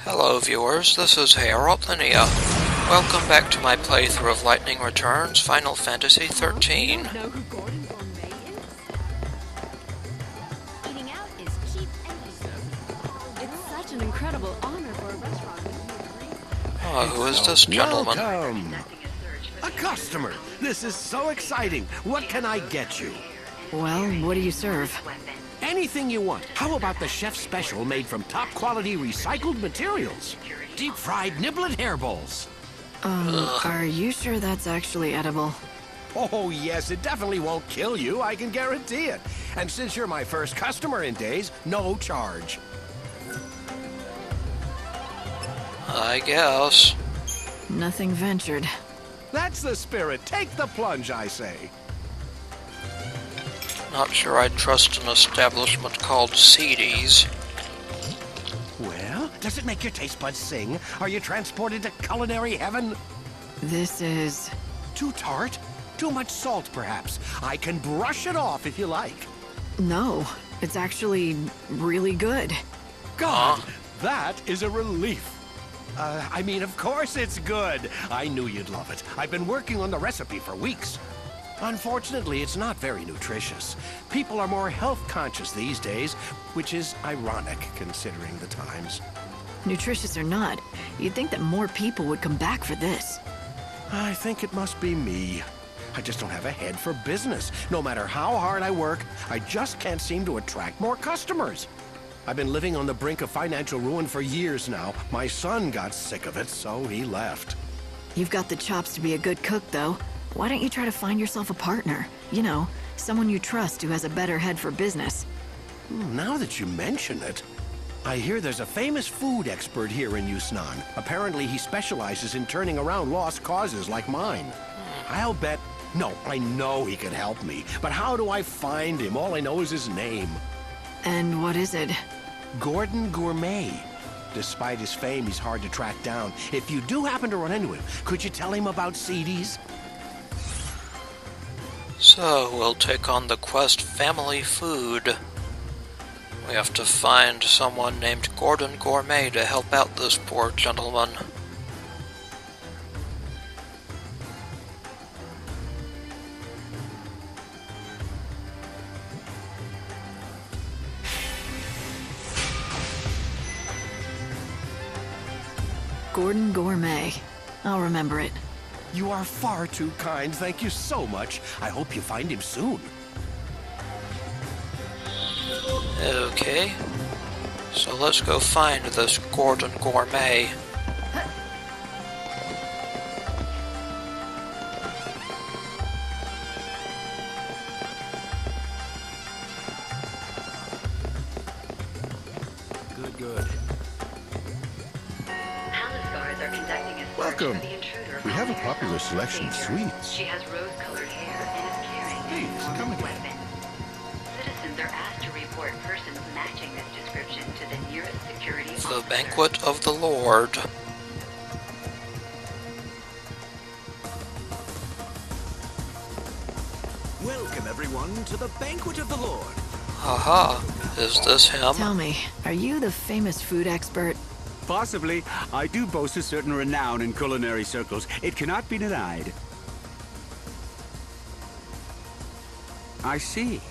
Hello viewers, this is Harold Linnea. Welcome back to my playthrough of Lightning Returns Final Fantasy 13. Know who Gordon Gourmet is? Eating out is cheap and easy. It's such an incredible honor for a restaurant. Oh, who is this gentleman? Welcome. A customer. This is so exciting. What can I get you? Well, what do you serve? Anything you want. How about the chef's special made from top quality recycled materials? Deep fried niblet hairballs. Are you sure that's actually edible? Oh yes, it definitely won't kill you, I can guarantee it. And since you're my first customer in days, no charge. I guess. Nothing ventured. That's the spirit. Take the plunge, I say. Not sure I'd trust an establishment called Seedy's. Well, does it make your taste buds sing? Are you transported to culinary heaven? This is... Too tart? Too much salt, perhaps? I can brush it off if you like. No, it's actually really good. God, that is a relief. I mean, of course it's good. I knew you'd love it. I've been working on the recipe for weeks. Unfortunately, it's not very nutritious. People are more health conscious these days, which is ironic considering the times. Nutritious or not, you'd think that more people would come back for this. I think it must be me. I just don't have a head for business. No matter how hard I work, I just can't seem to attract more customers. I've been living on the brink of financial ruin for years now. My son got sick of it, so he left. You've got the chops to be a good cook, though. Why don't you try to find yourself a partner? You know, someone you trust who has a better head for business. Now that you mention it, I hear there's a famous food expert here in Yusnaan. Apparently he specializes in turning around lost causes like mine. I'll bet... No, I know he could help me, but how do I find him? All I know is his name. And what is it? Gordon Gourmet. Despite his fame, he's hard to track down. If you do happen to run into him, could you tell him about Seedy's? So, we'll take on the quest Family Food. We have to find someone named Gordon Gourmet to help out this poor gentleman. Gordon Gourmet. I'll remember it. You are far too kind. Thank you so much. I hope you find him soon. Okay. So let's go find this Gordon Gourmet. Good. Welcome. We have a popular selection of sweets. She has rose-colored hair and is carrying Please, come again. weapon. Citizens are asked to report persons matching this description to the nearest security The officer. Banquet of the Lord. Welcome everyone to the Banquet of the Lord. Haha, is this him? Tell me, are you the famous food expert? Possibly. I do boast a certain renown in culinary circles. It cannot be denied. I see.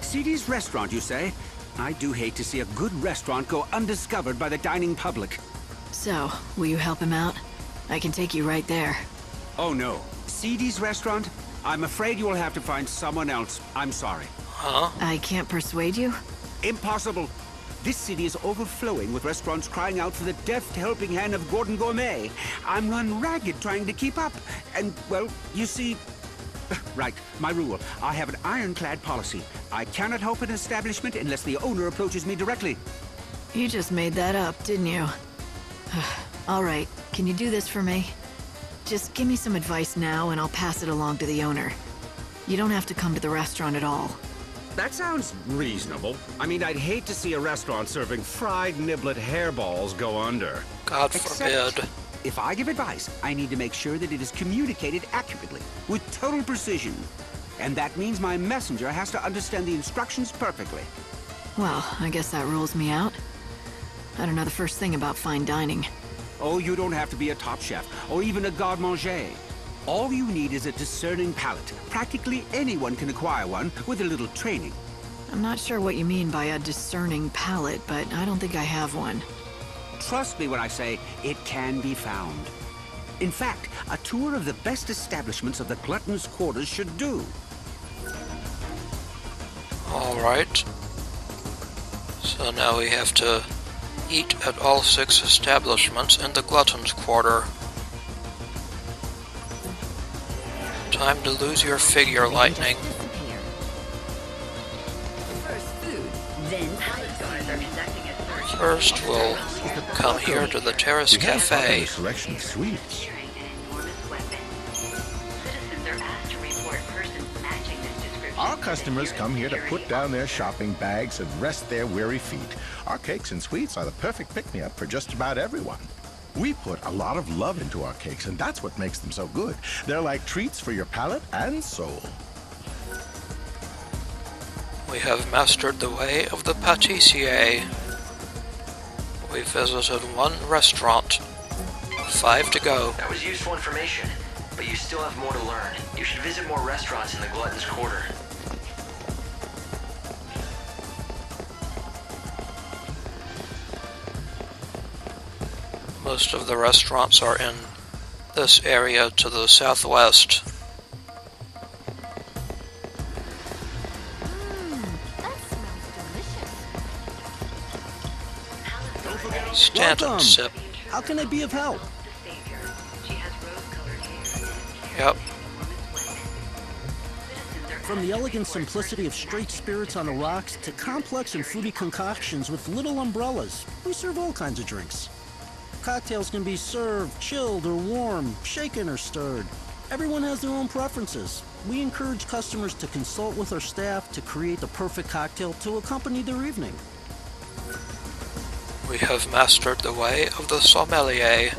Seedy's restaurant, you say? I do hate to see a good restaurant go undiscovered by the dining public. So, will you help him out? I can take you right there. Oh no. Seedy's restaurant? I'm afraid you will have to find someone else. I'm sorry. Huh? I can't persuade you? Impossible. This city is overflowing with restaurants crying out for the deft helping hand of Gordon Gourmet. I'm run ragged trying to keep up. And, well, you see... Right, my rule. I have an ironclad policy. I cannot help an establishment unless the owner approaches me directly. You just made that up, didn't you? All right, can you do this for me? Just give me some advice now and I'll pass it along to the owner. You don't have to come to the restaurant at all. That sounds reasonable. I mean, I'd hate to see a restaurant serving fried niblet hairballs go under. God forbid. Except, if I give advice, I need to make sure that it is communicated accurately, with total precision. And that means my messenger has to understand the instructions perfectly. Well, I guess that rules me out. I don't know the first thing about fine dining. Oh, you don't have to be a top chef, or even a garde-manger. All you need is a discerning palate. Practically anyone can acquire one with a little training. I'm not sure what you mean by a discerning palate, but I don't think I have one. Trust me when I say it can be found. In fact, a tour of the best establishments of the Gluttons' quarters should do. Alright. So now we have to eat at all 6 establishments in the Gluttons' quarter. Time to lose your figure, Lightning. First, we'll come here to the Terrace Cafe. Selection of sweets. Our customers come here to put down their shopping bags and rest their weary feet. Our cakes and sweets are the perfect pick-me-up for just about everyone. We put a lot of love into our cakes, and that's what makes them so good. They're like treats for your palate and soul. We have mastered the way of the pâtissier. We visited 1 restaurant. 5 to go. That was useful information, but you still have more to learn. You should visit more restaurants in the Gluttons' Quarter. Most of the restaurants are in this area to the southwest. Stand and sip. How can I be of help? Yep. From the elegant simplicity of straight spirits on the rocks to complex and fruity concoctions with little umbrellas, we serve all kinds of drinks. Cocktails can be served, chilled or warm, shaken or stirred. Everyone has their own preferences. We encourage customers to consult with our staff to create the perfect cocktail to accompany their evening. We have mastered the way of the sommelier.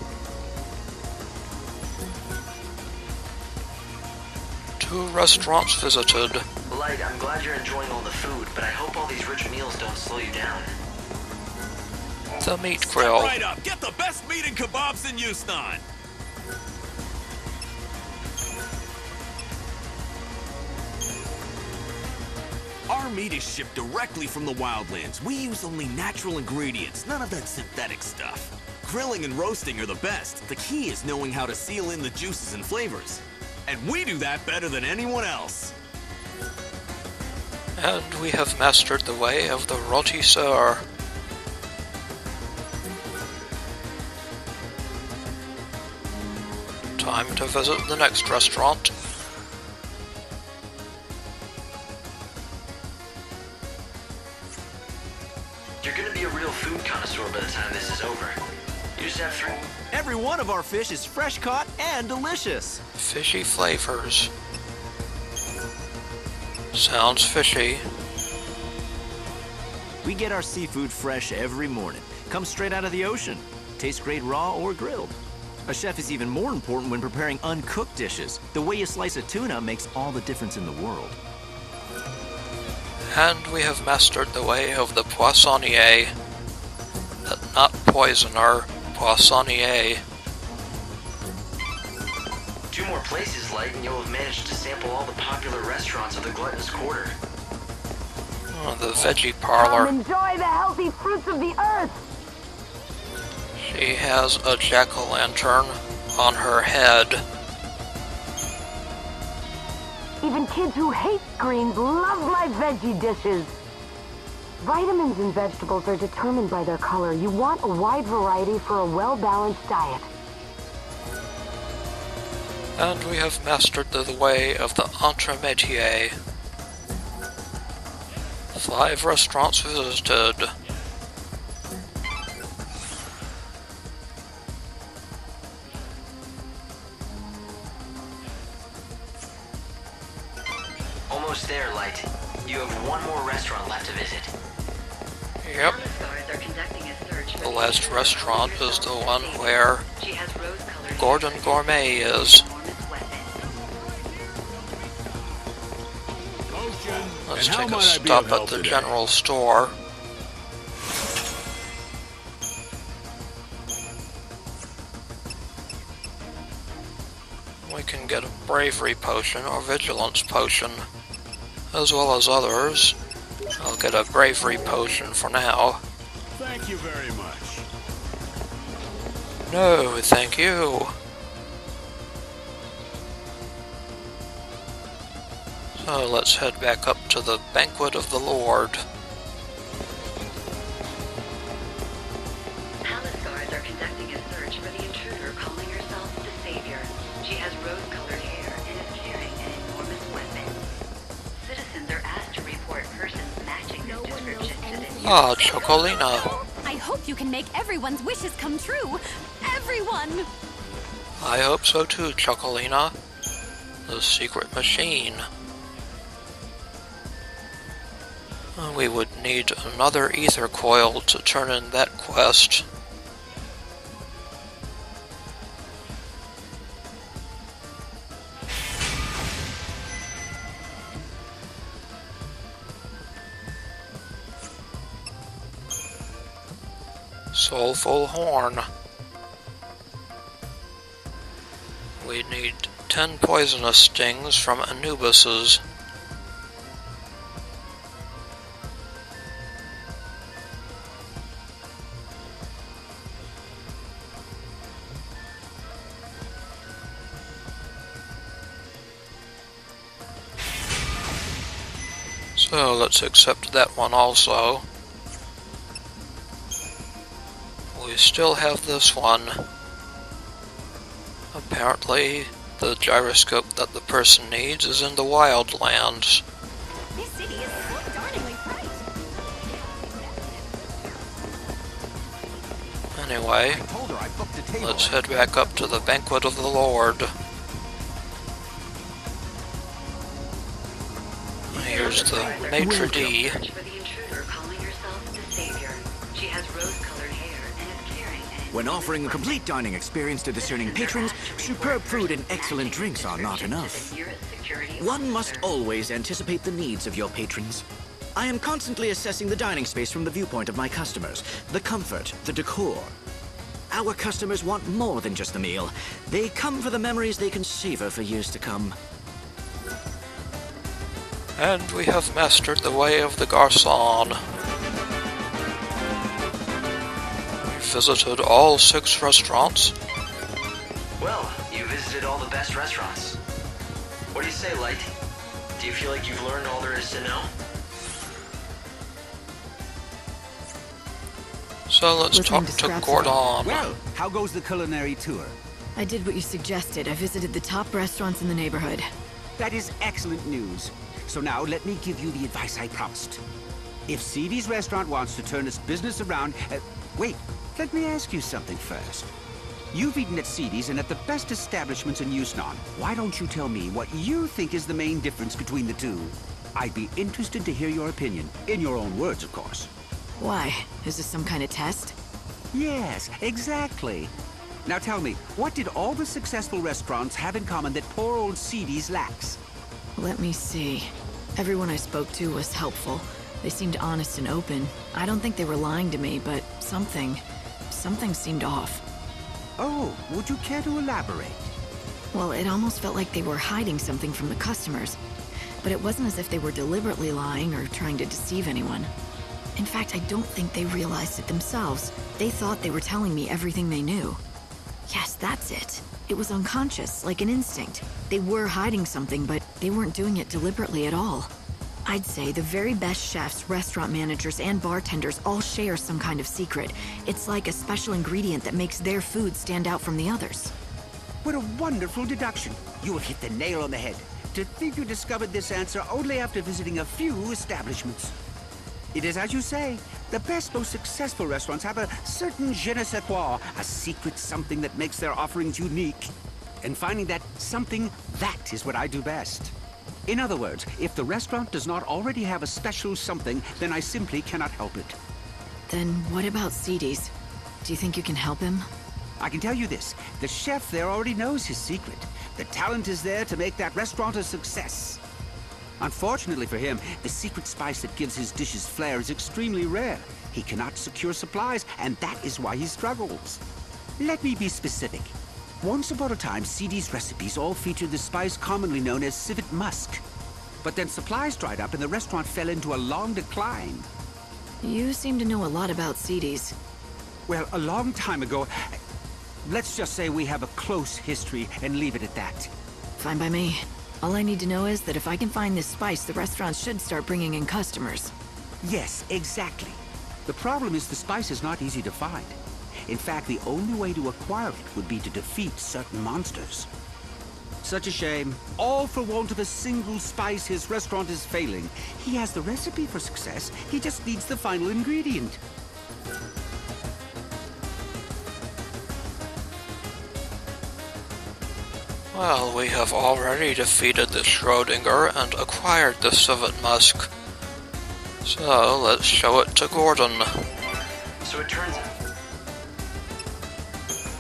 2 restaurants visited. Light, I'm glad you're enjoying all the food, but I hope all these rich meals don't slow you down. The meat grill. Right up! Get the best meat and kebabs in Yusnaan! Our meat is shipped directly from the wildlands. We use only natural ingredients, none of that synthetic stuff. Grilling and roasting are the best. The key is knowing how to seal in the juices and flavors. And we do that better than anyone else. And we have mastered the way of the rôtisseur. Time to visit the next restaurant. You're gonna be a real food connoisseur by the time this is over. You just have 3. Every one of our fish is fresh caught and delicious. Fishy Flavors. Sounds fishy. We get our seafood fresh every morning. Comes straight out of the ocean. Tastes great raw or grilled. A chef is even more important when preparing uncooked dishes. The way you slice a tuna makes all the difference in the world. And we have mastered the way of the poissonnier. Not poisoner, poissonnier. 2 more places, Light, and you'll have managed to sample all the popular restaurants of the Gluttons' Quarter. Oh, the Veggie Parlor. Enjoy the healthy fruits of the earth! She has a jack-o'-lantern on her head. Even kids who hate greens love my veggie dishes. Vitamins in vegetables are determined by their color. You want a wide variety for a well-balanced diet. And we have mastered the way of the entremetier. 5 restaurants visited. Almost there, Light. You have 1 more restaurant left to visit. Yep. The last restaurant is the one where Gordon Gourmet is. Let's take a stop at the general store. We can get a Bravery potion or Vigilance potion, as well as others. I'll get a Bravery potion for now. Thank you very much. No, thank you. So let's head back up to the Banquet of the Lord. Palace guards are conducting a search for the intruder calling herself the Savior. She has rose-colored hair and is carrying an enormous weapon. Citizens are asked to report persons matching this description to the Ah, Chocolina. I hope you can make everyone's wishes come true. Everyone! I hope so too, Chocolina. The secret machine. We would need another Ether Coil to turn in that quest. Soulful Horn. We need 10 poisonous stings from Anubyses. So let's accept that one also. We still have this one. Apparently, the gyroscope that the person needs is in the wildlands. This city is so darningly bright. Anyway, let's head back up to the Banquet of the Lord. Here's the Maître D. When offering a complete dining experience to discerning patrons, superb food and excellent drinks are not enough. One must always anticipate the needs of your patrons. I am constantly assessing the dining space from the viewpoint of my customers, the comfort, the decor. Our customers want more than just a meal. They come for the memories they can savor for years to come. And we have mastered the way of the Garçon. We visited all 6 restaurants. Well, you visited all the best restaurants. What do you say, Light? Do you feel like you've learned all there is to know? So let's talk to Gordon. Well, how goes the culinary tour? I did what you suggested. I visited the top restaurants in the neighborhood. That is excellent news. So now let me give you the advice I promised. If Seedy's restaurant wants to turn its business around... wait, let me ask you something first. You've eaten at Seedy's and at the best establishments in Yusnaan. Why don't you tell me what you think is the main difference between the two? I'd be interested to hear your opinion. In your own words, of course. Why? Is this some kind of test? Yes, exactly. Now tell me, what did all the successful restaurants have in common that poor old Seedy's lacks? Let me see. Everyone I spoke to was helpful. They seemed honest and open. I don't think they were lying to me, but something seemed off. Oh, would you care to elaborate? Well, it almost felt like they were hiding something from the customers. But it wasn't as if they were deliberately lying or trying to deceive anyone. In fact, I don't think they realized it themselves. They thought they were telling me everything they knew. Yes, that's it. It was unconscious, like an instinct. They were hiding something, but they weren't doing it deliberately at all. I'd say the very best chefs, restaurant managers, and bartenders all share some kind of secret. It's like a special ingredient that makes their food stand out from the others. What a wonderful deduction. You have hit the nail on the head. To think you discovered this answer only after visiting a few establishments. It is as you say. The best, most successful restaurants have a certain je ne sais quoi, a secret something that makes their offerings unique. And finding that something, that is what I do best. In other words, if the restaurant does not already have a special something, then I simply cannot help it. Then what about Seedy's? Do you think you can help him? I can tell you this, the chef there already knows his secret. The talent is there to make that restaurant a success. Unfortunately for him, the secret spice that gives his dishes flair is extremely rare. He cannot secure supplies, and that is why he struggles. Let me be specific. Once upon a time, Seedy's recipes all featured the spice commonly known as Civet Musk. But then supplies dried up and the restaurant fell into a long decline. You seem to know a lot about Seedy's. Well, a long time ago, let's just say we have a close history and leave it at that. Fine by me. All I need to know is that if I can find this spice, the restaurant should start bringing in customers. Yes, exactly. The problem is the spice is not easy to find. In fact, the only way to acquire it would be to defeat certain monsters. Such a shame. All for want of a single spice, his restaurant is failing. He has the recipe for success. He just needs the final ingredient. Well, we have already defeated the Schrodinger and acquired the Civet Musk. So, let's show it to Gordon. So it turns out...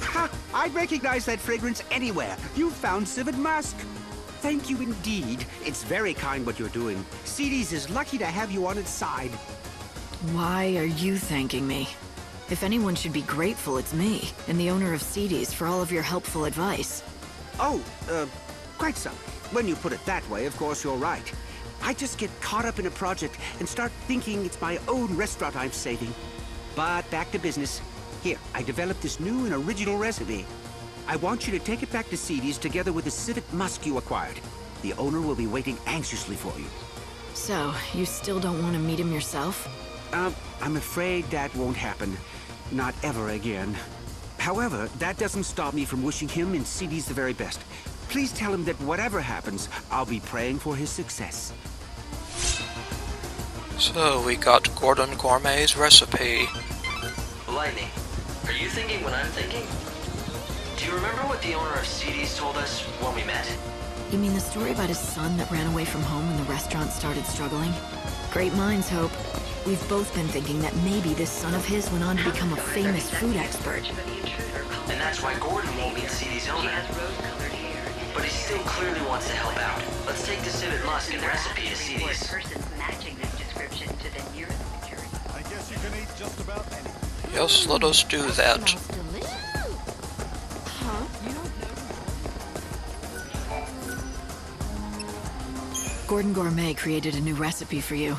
Ha! I'd recognize that fragrance anywhere. You found Civet Musk. Thank you indeed. It's very kind what you're doing. Seedy's is lucky to have you on its side. Why are you thanking me? If anyone should be grateful, it's me, and the owner of Seedy's, for all of your helpful advice. Oh, quite so. When you put it that way, of course you're right. I just get caught up in a project and start thinking it's my own restaurant I'm saving. But back to business. Here, I developed this new and original recipe. I want you to take it back to Seedy's together with the Civet Musk you acquired. The owner will be waiting anxiously for you. So, you still don't want to meet him yourself? I'm afraid that won't happen. Not ever again. However, that doesn't stop me from wishing him and Seedy's the very best. Please tell him that whatever happens, I'll be praying for his success. So, we got Gordon Gourmet's recipe. Lightning, are you thinking what I'm thinking? Do you remember what the owner of Seedy's told us when we met? You mean the story about his son that ran away from home when the restaurant started struggling? Great minds, Hope. We've both been thinking that maybe this son of his went on to become a famous food expert. And that's why Gordon won't meet Seedy's owner. But he still clearly wants to help out. Let's take the Civet Musk and the recipe to Seedy's. I guess you can eat just about anything. Yes, let us do that. Gordon Gourmet created a new recipe for you.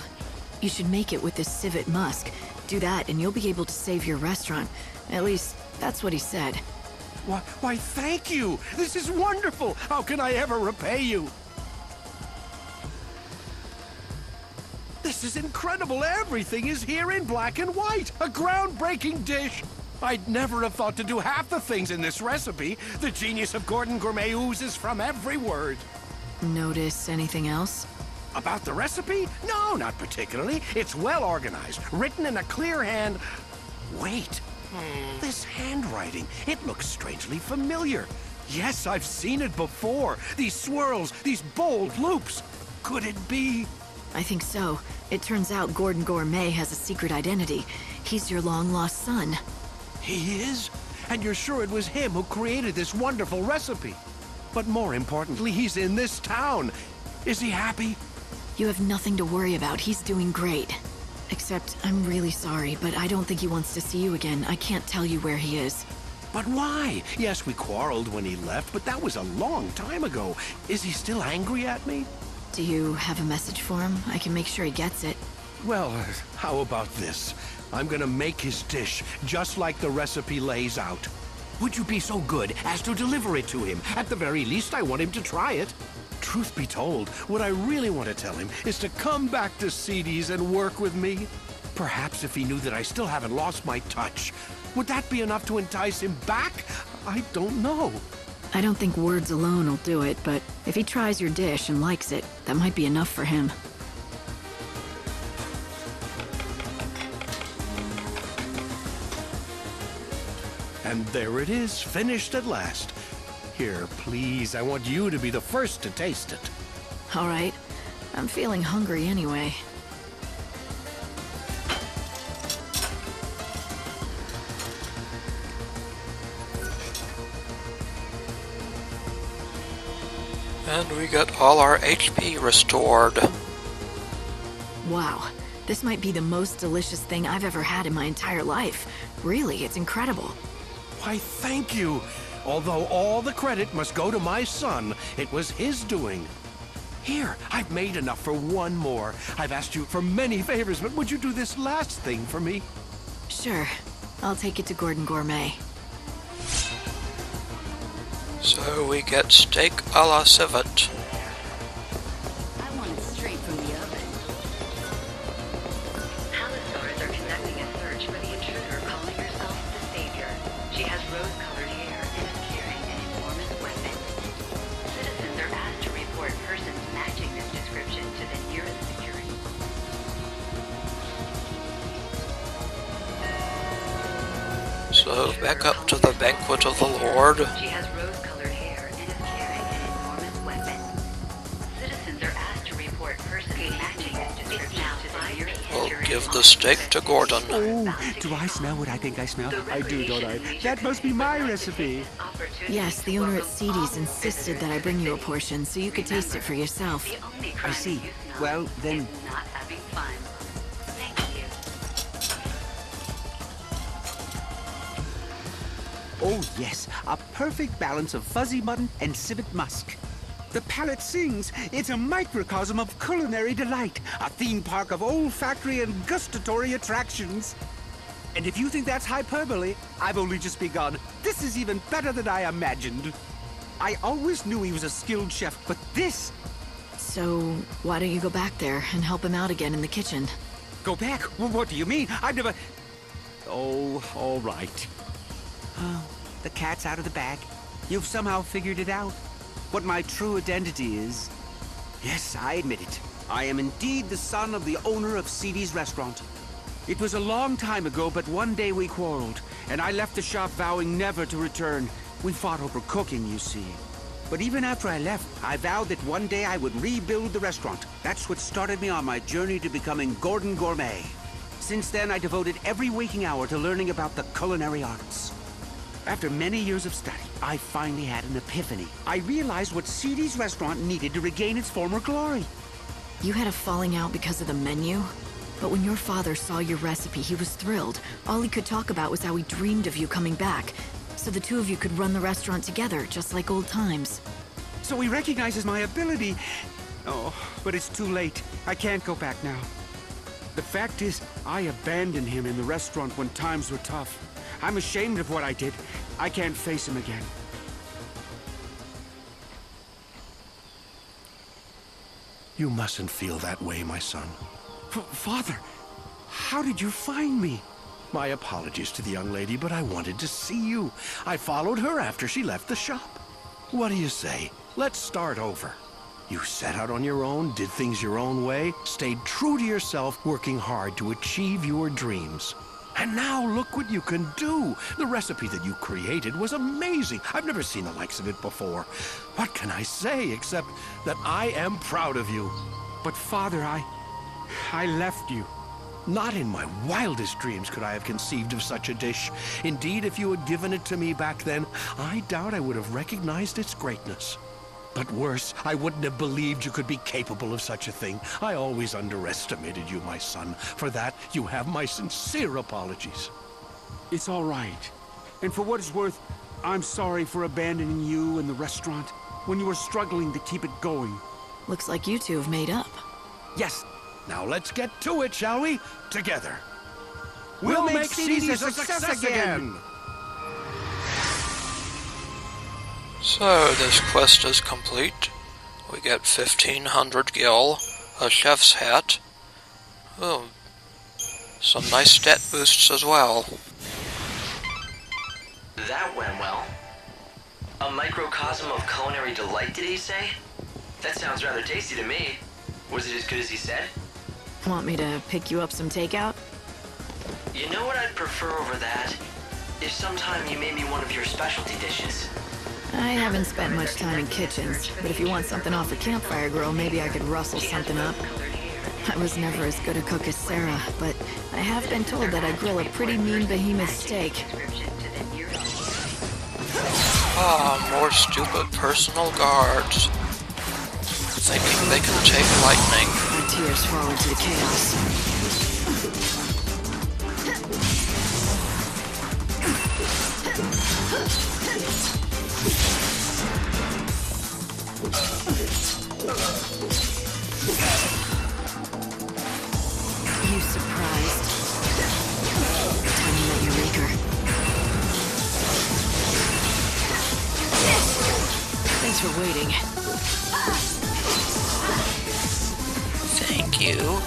You should make it with this Civet Musk. Do that and you'll be able to save your restaurant. At least, that's what he said. Why, thank you! This is wonderful! How can I ever repay you? This is incredible! Everything is here in black and white! A groundbreaking dish! I'd never have thought to do half the things in this recipe. The genius of Gordon Gourmet oozes from every word. Notice anything else? About the recipe? No, not particularly. It's well organized, written in a clear hand. Wait. This handwriting, it looks strangely familiar. Yes, I've seen it before. These swirls, these bold loops. Could it be? I think so. It turns out Gordon Gourmet has a secret identity. He's your long-lost son. He is? And you're sure it was him who created this wonderful recipe? But more importantly, he's in this town. Is he happy? You have nothing to worry about. He's doing great. Except, I'm really sorry, but I don't think he wants to see you again. I can't tell you where he is. But why? Yes, we quarreled when he left, but that was a long time ago. Is he still angry at me? Do you have a message for him? I can make sure he gets it. Well, how about this? I'm gonna make his dish just like the recipe lays out. Would you be so good as to deliver it to him? At the very least, I want him to try it. Truth be told, what I really want to tell him is to come back to Seedy's and work with me. Perhaps if he knew that I still haven't lost my touch. Would that be enough to entice him back? I don't know. I don't think words alone will do it, but if he tries your dish and likes it, that might be enough for him. And there it is, finished at last. Here, please, I want you to be the first to taste it. All right. I'm feeling hungry anyway. And we get all our HP restored. Wow. This might be the most delicious thing I've ever had in my entire life. Really, it's incredible. Why, thank you. Although all the credit must go to my son, it was his doing. Here, I've made enough for one more. I've asked you for many favors, but would you do this last thing for me? Sure. I'll take it to Gordon Gourmet. So we get steak a la civet. I want it straight from the oven. Palisades are conducting a search for the intruder calling herself the Savior. She has rose-colored hair and is carrying an enormous weapon. Citizens are asked to report persons matching this description to the nearest security. So back up to the Banquet of the Lord. She has rose-colored hair and is carrying an enormous weapon. Citizens are asked to report persons matching this description to the nearest We'll security. give the steak to Gordon. Oh, do I smell what I think I smell? I do, don't I? That must be my recipe. Yes, the owner at Seedy's insisted that I bring you a portion so you could taste it for yourself. I see. Well, then... Not having fun. Thank you. Oh, yes, a perfect balance of fuzzy mutton and civet musk. The palate sings. It's a microcosm of culinary delight, a theme park of olfactory and gustatory attractions. And if you think that's hyperbole, I've only just begun. This is even better than I imagined. I always knew he was a skilled chef, but this... So, why don't you go back there and help him out again in the kitchen? Go back? Well, what do you mean? I've never... Oh, all right. Oh, the cat's out of the bag. You've somehow figured it out. What my true identity is. Yes, I admit it. I am indeed the son of the owner of Seedy's restaurant. It was a long time ago, but one day we quarreled, and I left the shop vowing never to return. We fought over cooking, you see. But even after I left, I vowed that one day I would rebuild the restaurant. That's what started me on my journey to becoming Gordon Gourmet. Since then, I devoted every waking hour to learning about the culinary arts. After many years of study, I finally had an epiphany. I realized what Seedy's restaurant needed to regain its former glory. You had a falling out because of the menu? But when your father saw your recipe, he was thrilled. All he could talk about was how he dreamed of you coming back. So the two of you could run the restaurant together, just like old times. So he recognizes my ability. Oh, but it's too late. I can't go back now. The fact is, I abandoned him in the restaurant when times were tough. I'm ashamed of what I did. I can't face him again. You mustn't feel that way, my son. Father, how did you find me? My apologies to the young lady, but I wanted to see you. I followed her after she left the shop. What do you say? Let's start over. You set out on your own, did things your own way, stayed true to yourself, working hard to achieve your dreams. And now look what you can do. The recipe that you created was amazing. I've never seen the likes of it before. What can I say except that I am proud of you? But Father, I left you. Not in my wildest dreams could I have conceived of such a dish. Indeed, if you had given it to me back then, I doubt I would have recognized its greatness. But worse, I wouldn't have believed you could be capable of such a thing. I always underestimated you, my son. For that, you have my sincere apologies. It's all right. And for what it's worth, I'm sorry for abandoning you and the restaurant when you were struggling to keep it going. Looks like you two have made up. Yes. Now let's get to it, shall we? Together. We'll make Seedy's a success again! So this quest is complete. We get 1,500 gil, a chef's hat, some nice stat boosts as well. That went well. A microcosm of culinary delight, did he say? That sounds rather tasty to me. Was it as good as he said? Want me to pick you up some takeout? You know what I'd prefer over that? If sometime you made me one of your specialty dishes. I haven't spent much time in kitchens, but if you want something off the campfire grill, maybe I could rustle something up. I was never as good a cook as Sarah, but I have been told that I grill a pretty mean behemoth steak. Ah, more stupid personal guards. Thinking they can take lightning. My tears fall into the chaos. You surprised? Time you met your maker. Thanks for waiting. Thank you.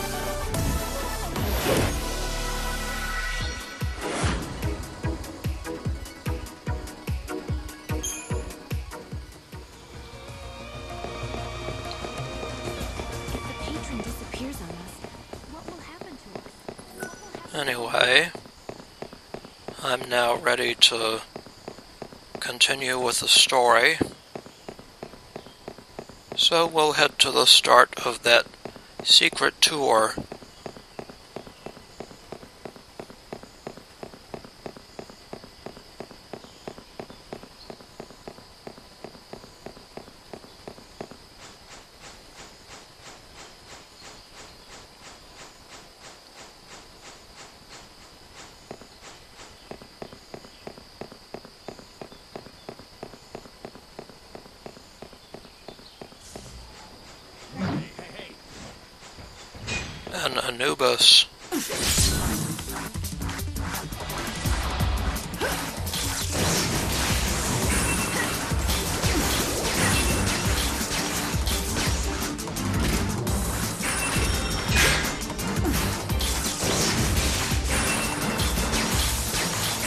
Anyway, I'm now ready to continue with the story. So we'll head to the start of that secret tour. An Anubis.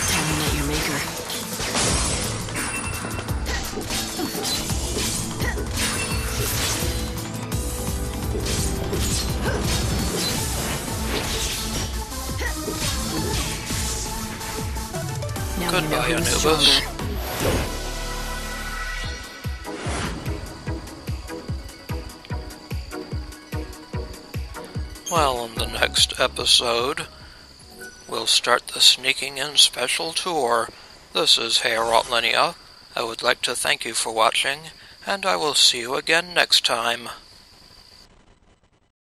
Tell me that your maker. Now you know Goodbye, who's Anubis. stronger. Well, in the next episode, we'll start the Sneaking In special tour. This is Herald Linnea. I would like to thank you for watching, and I will see you again next time.